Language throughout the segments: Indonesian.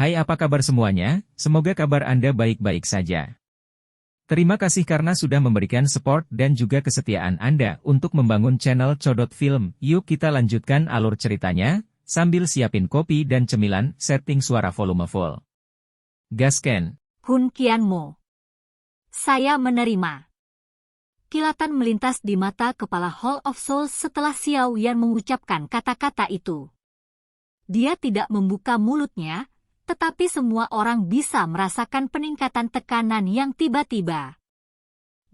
Hai, apa kabar semuanya? Semoga kabar Anda baik-baik saja. Terima kasih karena sudah memberikan support dan juga kesetiaan Anda untuk membangun channel Codot Film. Yuk kita lanjutkan alur ceritanya, sambil siapin kopi dan cemilan, setting suara volume full. Gasken. Hun Qianmo. Saya menerima. Kilatan melintas di mata kepala Hall of Souls setelah Xiao Yan mengucapkan kata-kata itu. Dia tidak membuka mulutnya, tetapi semua orang bisa merasakan peningkatan tekanan yang tiba-tiba.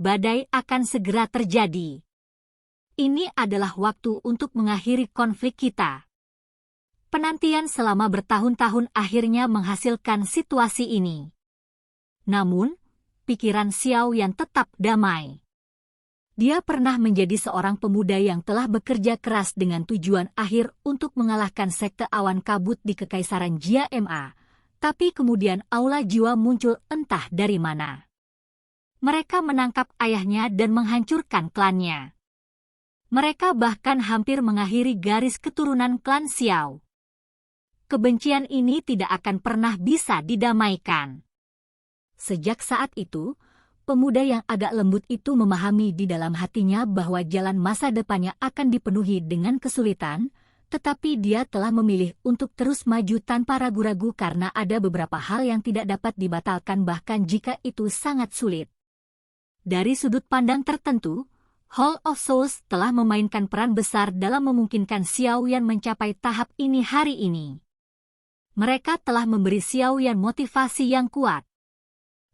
Badai akan segera terjadi. Ini adalah waktu untuk mengakhiri konflik kita. Penantian selama bertahun-tahun akhirnya menghasilkan situasi ini. Namun, pikiran Xiao Yan tetap damai. Dia pernah menjadi seorang pemuda yang telah bekerja keras dengan tujuan akhir untuk mengalahkan sekte awan kabut di Kekaisaran Jia Ma. Tapi kemudian aula jiwa muncul entah dari mana. Mereka menangkap ayahnya dan menghancurkan klannya. Mereka bahkan hampir mengakhiri garis keturunan klan Xiao. Kebencian ini tidak akan pernah bisa didamaikan. Sejak saat itu, pemuda yang agak lembut itu memahami di dalam hatinya bahwa jalan masa depannya akan dipenuhi dengan kesulitan, tetapi dia telah memilih untuk terus maju tanpa ragu-ragu karena ada beberapa hal yang tidak dapat dibatalkan bahkan jika itu sangat sulit. Dari sudut pandang tertentu, Hall of Souls telah memainkan peran besar dalam memungkinkan Xiao Yan mencapai tahap ini hari ini. Mereka telah memberi Xiao Yan motivasi yang kuat.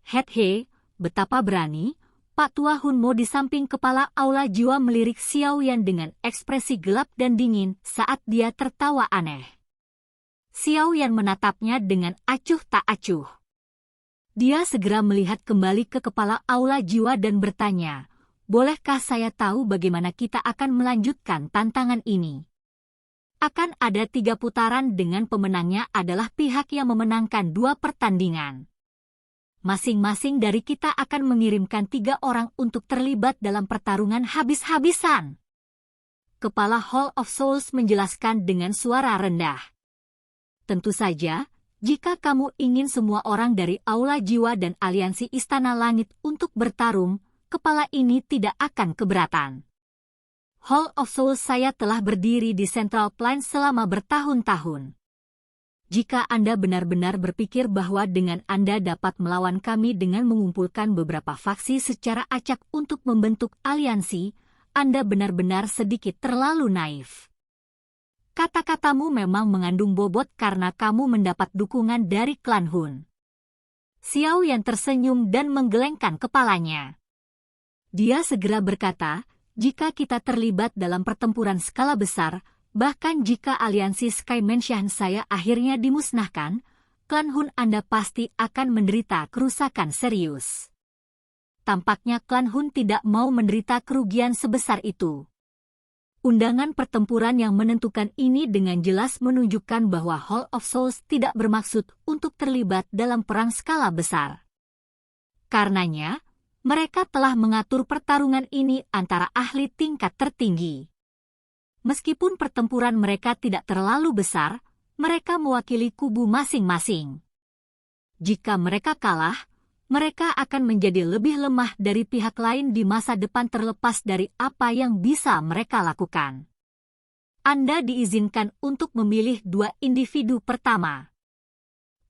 He, betapa berani, Pak Tua Hun Mo di samping kepala aula jiwa melirik Xiao Yan dengan ekspresi gelap dan dingin saat dia tertawa aneh. Xiao Yan menatapnya dengan acuh tak acuh. Dia segera melihat kembali ke kepala aula jiwa dan bertanya, "Bolehkah saya tahu bagaimana kita akan melanjutkan tantangan ini?" Akan ada 3 putaran dengan pemenangnya adalah pihak yang memenangkan 2 pertandingan. Masing-masing dari kita akan mengirimkan 3 orang untuk terlibat dalam pertarungan habis-habisan. Kepala Hall of Souls menjelaskan dengan suara rendah. Tentu saja, jika kamu ingin semua orang dari Aula Jiwa dan Aliansi Istana Langit untuk bertarung, kepala ini tidak akan keberatan. Hall of Souls saya telah berdiri di Central Plains selama bertahun-tahun. Jika Anda benar-benar berpikir bahwa dengan Anda dapat melawan kami dengan mengumpulkan beberapa faksi secara acak untuk membentuk aliansi, Anda benar-benar sedikit terlalu naif. Kata-katamu memang mengandung bobot karena kamu mendapat dukungan dari klan Hun. Xiao Yan tersenyum dan menggelengkan kepalanya. Dia segera berkata, jika kita terlibat dalam pertempuran skala besar, bahkan jika aliansi Sky Mansion saya akhirnya dimusnahkan, klan Hun Anda pasti akan menderita kerusakan serius. Tampaknya klan Hun tidak mau menderita kerugian sebesar itu. Undangan pertempuran yang menentukan ini dengan jelas menunjukkan bahwa Hall of Souls tidak bermaksud untuk terlibat dalam perang skala besar. Karenanya, mereka telah mengatur pertarungan ini antara ahli tingkat tertinggi. Meskipun pertempuran mereka tidak terlalu besar, mereka mewakili kubu masing-masing. Jika mereka kalah, mereka akan menjadi lebih lemah dari pihak lain di masa depan terlepas dari apa yang bisa mereka lakukan. Anda diizinkan untuk memilih 2 individu pertama.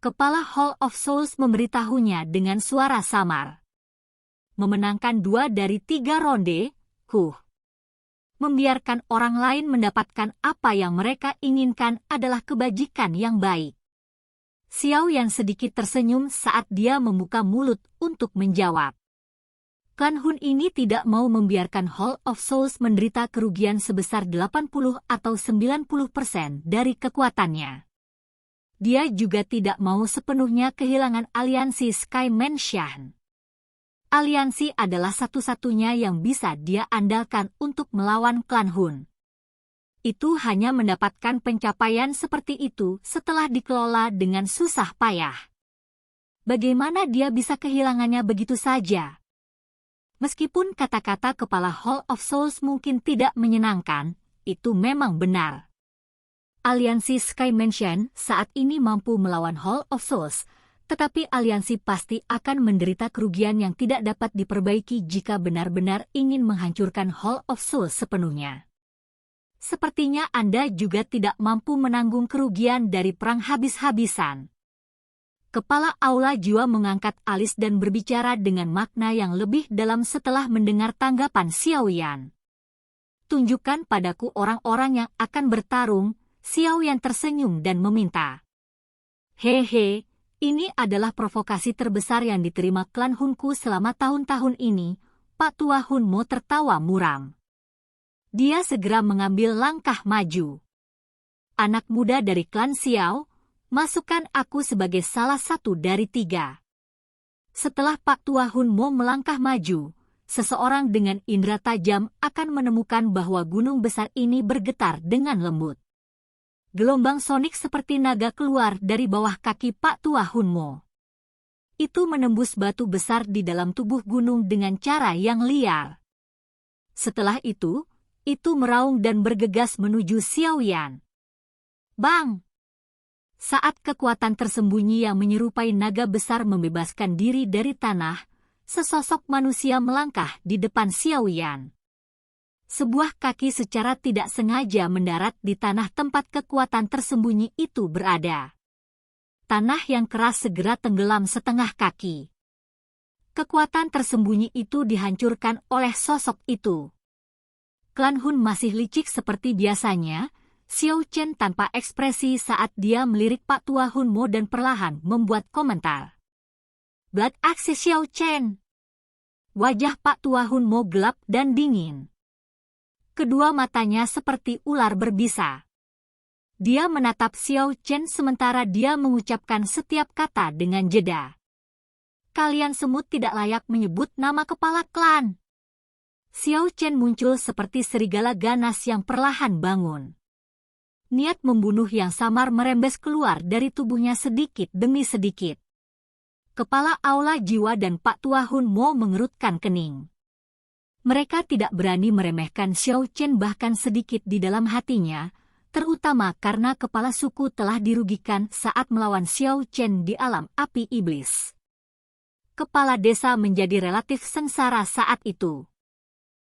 Kepala Hall of Souls memberitahunya dengan suara samar. Memenangkan 2 dari 3 ronde, membiarkan orang lain mendapatkan apa yang mereka inginkan adalah kebajikan yang baik. Xiao Yan sedikit tersenyum saat dia membuka mulut untuk menjawab. Klan Hun ini tidak mau membiarkan Hall of Souls menderita kerugian sebesar 80 atau 90% dari kekuatannya. Dia juga tidak mau sepenuhnya kehilangan aliansi Sky Mansion. Aliansi adalah satu-satunya yang bisa dia andalkan untuk melawan klan Hun. Itu hanya mendapatkan pencapaian seperti itu setelah dikelola dengan susah payah. Bagaimana dia bisa kehilangannya begitu saja? Meskipun kata-kata kepala Hall of Souls mungkin tidak menyenangkan, itu memang benar. Aliansi Sky Mansion saat ini mampu melawan Hall of Souls, tetapi aliansi pasti akan menderita kerugian yang tidak dapat diperbaiki jika benar-benar ingin menghancurkan Hall of Souls sepenuhnya. Sepertinya Anda juga tidak mampu menanggung kerugian dari perang habis-habisan. Kepala Aula Jiwa mengangkat alis dan berbicara dengan makna yang lebih dalam setelah mendengar tanggapan Xiao Yan. Tunjukkan padaku orang-orang yang akan bertarung. Xiao Yan tersenyum dan meminta. Hehe, ini adalah provokasi terbesar yang diterima klan Hunku selama tahun-tahun ini. Pak Tua Hun Mo tertawa muram. Dia segera mengambil langkah maju. Anak muda dari klan Xiao, masukkan aku sebagai salah satu dari 3. Setelah Pak Tua Hun Mo melangkah maju, seseorang dengan indera tajam akan menemukan bahwa gunung besar ini bergetar dengan lembut. Gelombang sonik seperti naga keluar dari bawah kaki Pak Tua Hun Mo. Itu menembus batu besar di dalam tubuh gunung dengan cara yang liar. Setelah itu meraung dan bergegas menuju Xiao Yan. Bang! Saat kekuatan tersembunyi yang menyerupai naga besar membebaskan diri dari tanah, sesosok manusia melangkah di depan Xiao Yan. Sebuah kaki secara tidak sengaja mendarat di tanah tempat kekuatan tersembunyi itu berada. Tanah yang keras segera tenggelam setengah kaki. Kekuatan tersembunyi itu dihancurkan oleh sosok itu. Klan Hun masih licik seperti biasanya. Xiao Chen tanpa ekspresi saat dia melirik Pak Tua Hun Mo dan perlahan membuat komentar. Blood Axe Xiao Chen. Wajah Pak Tua Hun Mo gelap dan dingin. Kedua matanya seperti ular berbisa. Dia menatap Xiao Chen sementara dia mengucapkan setiap kata dengan jeda. Kalian semut tidak layak menyebut nama kepala klan. Xiao Chen muncul seperti serigala ganas yang perlahan bangun. Niat membunuh yang samar merembes keluar dari tubuhnya sedikit demi sedikit. Kepala Aula Jiwa dan Pak Tua Hun Mo mengerutkan kening. Mereka tidak berani meremehkan Xiao Chen bahkan sedikit di dalam hatinya, terutama karena kepala suku telah dirugikan saat melawan Xiao Chen di alam api iblis. Kepala desa menjadi relatif sengsara saat itu.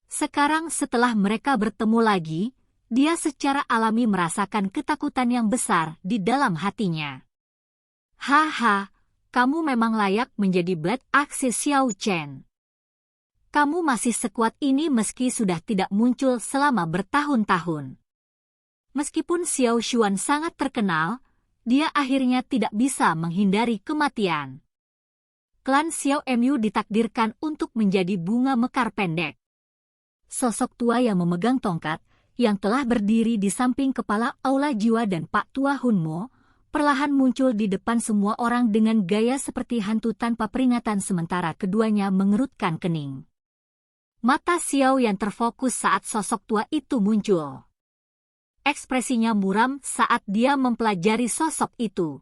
Sekarang setelah mereka bertemu lagi, dia secara alami merasakan ketakutan yang besar di dalam hatinya. Haha, kamu memang layak menjadi Blood Axe Xiao Chen. Kamu masih sekuat ini meski sudah tidak muncul selama bertahun-tahun. Meskipun Xiao Xuan sangat terkenal, dia akhirnya tidak bisa menghindari kematian. Klan Xiao Mu ditakdirkan untuk menjadi bunga mekar pendek. Sosok tua yang memegang tongkat, yang telah berdiri di samping kepala Aula Jiwa dan Pak Tua Hun Mo, perlahan muncul di depan semua orang dengan gaya seperti hantu tanpa peringatan sementara keduanya mengerutkan kening. Mata Xiao yang terfokus saat sosok tua itu muncul. Ekspresinya muram saat dia mempelajari sosok itu.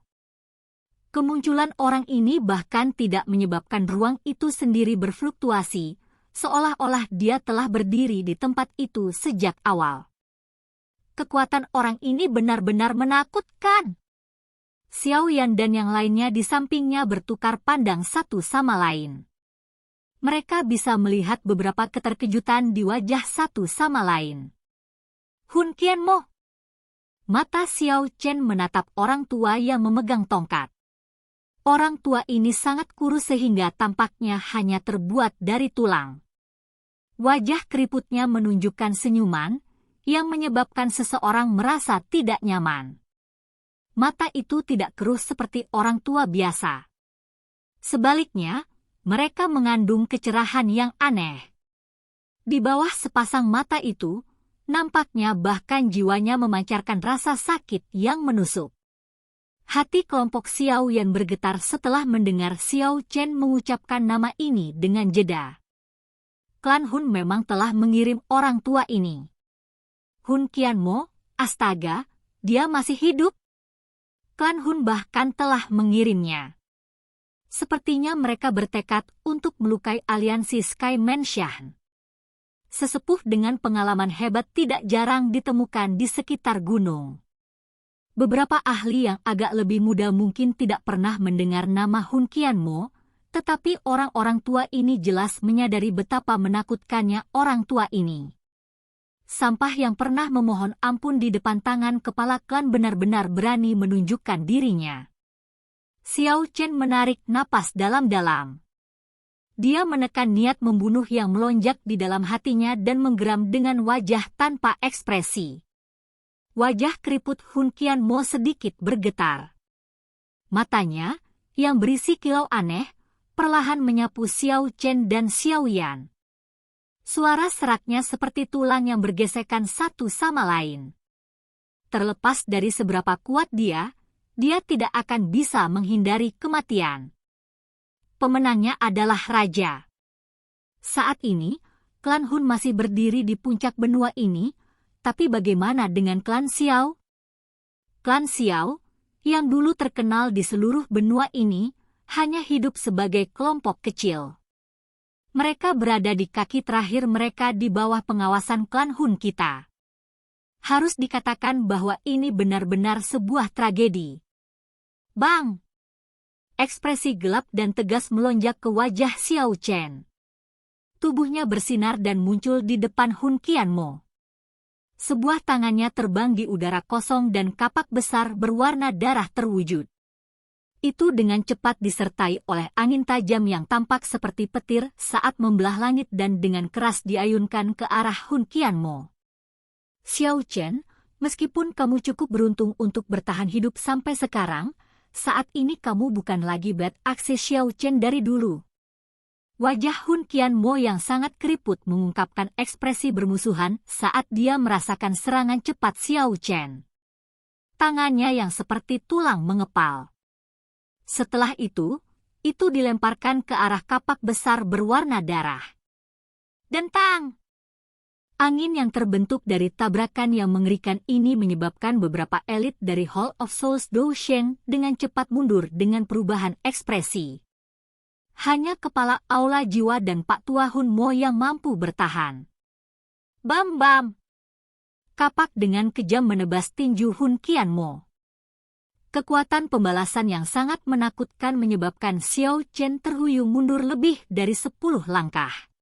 Kemunculan orang ini bahkan tidak menyebabkan ruang itu sendiri berfluktuasi, seolah-olah dia telah berdiri di tempat itu sejak awal. Kekuatan orang ini benar-benar menakutkan. Xiao Yan dan yang lainnya di sampingnya bertukar pandang satu sama lain. Mereka bisa melihat beberapa keterkejutan di wajah satu sama lain. Hun Qian Mo. Mata Xiao Chen menatap orang tua yang memegang tongkat. Orang tua ini sangat kurus sehingga tampaknya hanya terbuat dari tulang. Wajah keriputnya menunjukkan senyuman yang menyebabkan seseorang merasa tidak nyaman. Mata itu tidak keruh seperti orang tua biasa. Sebaliknya, mereka mengandung kecerahan yang aneh. Di bawah sepasang mata itu, nampaknya bahkan jiwanya memancarkan rasa sakit yang menusuk. Hati kelompok Xiao Yan bergetar setelah mendengar Xiao Chen mengucapkan nama ini dengan jeda. Klan Hun memang telah mengirim orang tua ini. Hun Qian Mo, astaga, dia masih hidup? Klan Hun bahkan telah mengirimnya. Sepertinya mereka bertekad untuk melukai aliansi Sky Mansion. Sesepuh dengan pengalaman hebat tidak jarang ditemukan di sekitar gunung. Beberapa ahli yang agak lebih muda mungkin tidak pernah mendengar nama Hun Qianmo, tetapi orang-orang tua ini jelas menyadari betapa menakutkannya orang tua ini. Sampah yang pernah memohon ampun di depan tangan kepala klan benar-benar berani menunjukkan dirinya. Xiao Chen menarik napas dalam-dalam. Dia menekan niat membunuh yang melonjak di dalam hatinya dan menggeram dengan wajah tanpa ekspresi. Wajah keriput Hun Qianmo sedikit bergetar. Matanya, yang berisi kilau aneh, perlahan menyapu Xiao Chen dan Xiao Yan. Suara seraknya seperti tulang yang bergesekan satu sama lain. Terlepas dari seberapa kuat dia tidak akan bisa menghindari kematian. Pemenangnya adalah raja. Saat ini, klan Hun masih berdiri di puncak benua ini, tapi bagaimana dengan klan Xiao? Klan Xiao, yang dulu terkenal di seluruh benua ini, hanya hidup sebagai kelompok kecil. Mereka berada di kaki terakhir mereka di bawah pengawasan klan Hun kita. Harus dikatakan bahwa ini benar-benar sebuah tragedi. Bang! Ekspresi gelap dan tegas melonjak ke wajah Xiao Chen. Tubuhnya bersinar dan muncul di depan Hun Qianmo. Sebuah tangannya terbang di udara kosong dan kapak besar berwarna darah terwujud. Itu dengan cepat disertai oleh angin tajam yang tampak seperti petir saat membelah langit dan dengan keras diayunkan ke arah Hun Qianmo. Xiao Chen, meskipun kamu cukup beruntung untuk bertahan hidup sampai sekarang, saat ini kamu bukan lagi bad aksi Xiao Chen dari dulu. Wajah Hun Qianmo yang sangat keriput mengungkapkan ekspresi bermusuhan saat dia merasakan serangan cepat Xiao Chen. Tangannya yang seperti tulang mengepal. Setelah itu dilemparkan ke arah kapak besar berwarna darah. Dentang! Angin yang terbentuk dari tabrakan yang mengerikan ini menyebabkan beberapa elit dari Hall of Souls Dou Sheng dengan cepat mundur dengan perubahan ekspresi. Hanya kepala aula jiwa dan Pak Tua Hun Mo yang mampu bertahan. Bam! Kapak dengan kejam menebas tinju Hun Qianmo. Kekuatan pembalasan yang sangat menakutkan menyebabkan Xiao Chen terhuyung mundur lebih dari 10 langkah.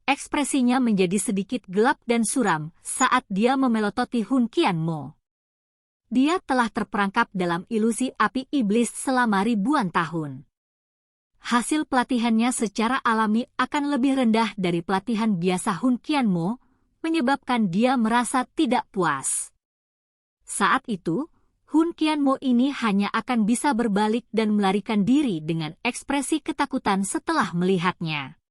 Ekspresinya menjadi sedikit gelap dan suram saat dia memelototi Hun Qianmo. Dia telah terperangkap dalam ilusi api iblis selama ribuan tahun. Hasil pelatihannya secara alami akan lebih rendah dari pelatihan biasa Hun Qianmo, menyebabkan dia merasa tidak puas. Saat itu, Hun Qianmo ini hanya akan bisa berbalik dan melarikan diri dengan ekspresi ketakutan setelah melihatnya.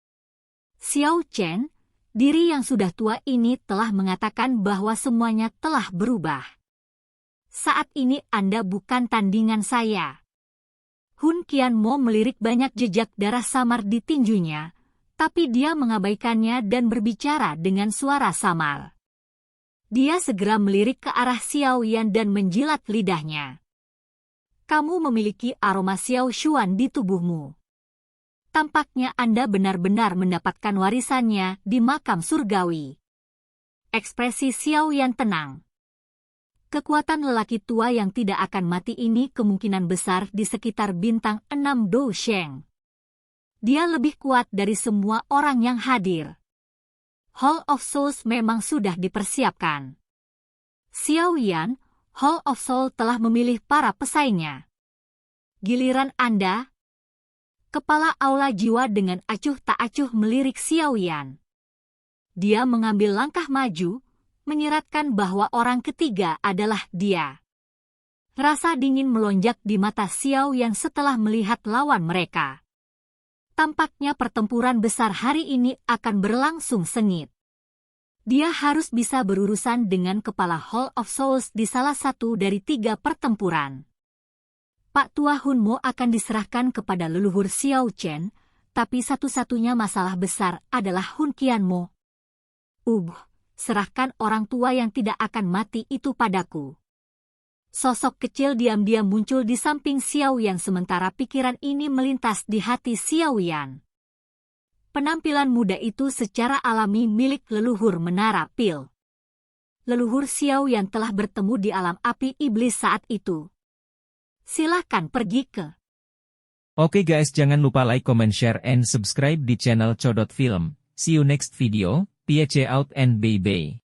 Xiao Chen, diri yang sudah tua ini telah mengatakan bahwa semuanya telah berubah. Saat ini Anda bukan tandingan saya. Hun Qianmo melirik banyak jejak darah samar di tinjunya, tapi dia mengabaikannya dan berbicara dengan suara samar. Dia segera melirik ke arah Xiao Yan dan menjilat lidahnya. Kamu memiliki aroma Xiao Xuan di tubuhmu. Tampaknya Anda benar-benar mendapatkan warisannya di makam surgawi. Ekspresi Xiao Yan tenang. Kekuatan lelaki tua yang tidak akan mati ini kemungkinan besar di sekitar bintang 6 Dou Sheng. Dia lebih kuat dari semua orang yang hadir. Hall of Souls memang sudah dipersiapkan. Xiao Yan, Hall of Soul telah memilih para pesaingnya. Giliran Anda. Kepala aula jiwa dengan acuh tak acuh melirik Xiao Yan. Dia mengambil langkah maju, menyiratkan bahwa orang ketiga adalah dia. Rasa dingin melonjak di mata Xiao Yan setelah melihat lawan mereka. Tampaknya pertempuran besar hari ini akan berlangsung sengit. Dia harus bisa berurusan dengan kepala Hall of Souls di salah satu dari 3 pertempuran. Pak Tua Hun Mo akan diserahkan kepada leluhur Xiao Chen, tapi satu-satunya masalah besar adalah Hun Qianmo. Serahkan orang tua yang tidak akan mati itu padaku. Sosok kecil diam-diam muncul di samping Xiao Yan sementara pikiran ini melintas di hati Xiao Yan. Penampilan muda itu secara alami milik leluhur Menara Pil. leluhur Xiao yang telah bertemu di alam api iblis saat itu. Silahkan pergi ke. Oke guys, jangan lupa like, comment, share, and subscribe di channel Codot Film. See you next video, peace out and bye-bye.